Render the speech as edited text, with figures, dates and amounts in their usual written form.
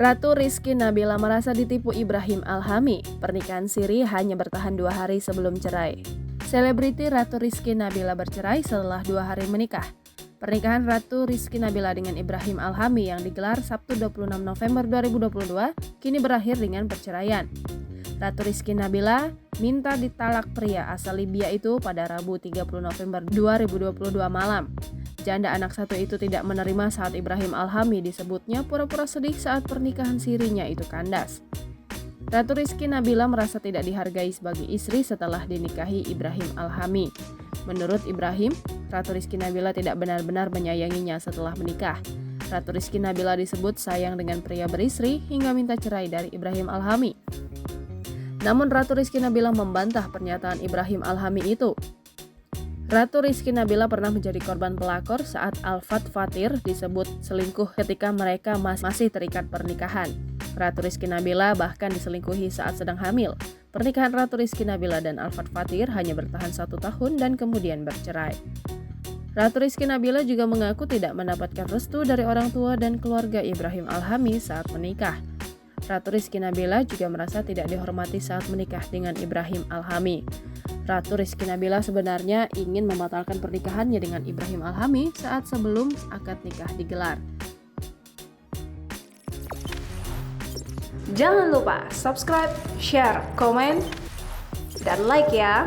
Ratu Rizky Nabila merasa ditipu Ibrahim Alhami. Pernikahan siri hanya bertahan 2 hari sebelum cerai. Selebriti Ratu Rizky Nabila bercerai setelah 2 hari menikah. Pernikahan Ratu Rizky Nabila dengan Ibrahim Alhami yang digelar Sabtu 26 November 2022 kini berakhir dengan perceraian. Ratu Rizky Nabila minta ditalak pria asal Libya itu pada Rabu 30 November 2022 malam. Janda anak satu itu tidak menerima saat Ibrahim Alhami disebutnya pura-pura sedih saat pernikahan sirinya itu kandas. Ratu Rizky Nabila merasa tidak dihargai sebagai istri setelah dinikahi Ibrahim Alhami. Menurut Ibrahim, Ratu Rizky Nabila tidak benar-benar menyayanginya setelah menikah. Ratu Rizky Nabila disebut sayang dengan pria beristri hingga minta cerai dari Ibrahim Alhami. Namun Ratu Rizky Nabila membantah pernyataan Ibrahim Alhami itu. Ratu Rizky Nabila pernah menjadi korban pelakor saat Alfat Fatir disebut selingkuh ketika mereka masih terikat pernikahan. Ratu Rizky Nabila bahkan diselingkuhi saat sedang hamil. Pernikahan Ratu Rizky Nabila dan Alfat Fatir hanya bertahan 1 tahun dan kemudian bercerai. Ratu Rizky Nabila juga mengaku tidak mendapatkan restu dari orang tua dan keluarga Ibrahim Alhami saat menikah. Ratu Rizky Nabila juga merasa tidak dihormati saat menikah dengan Ibrahim Alhami. Ratu Rizky Nabila sebenarnya ingin membatalkan pernikahannya dengan Ibrahim Alhami saat sebelum akad nikah digelar. Jangan lupa subscribe, share, komen, dan like ya!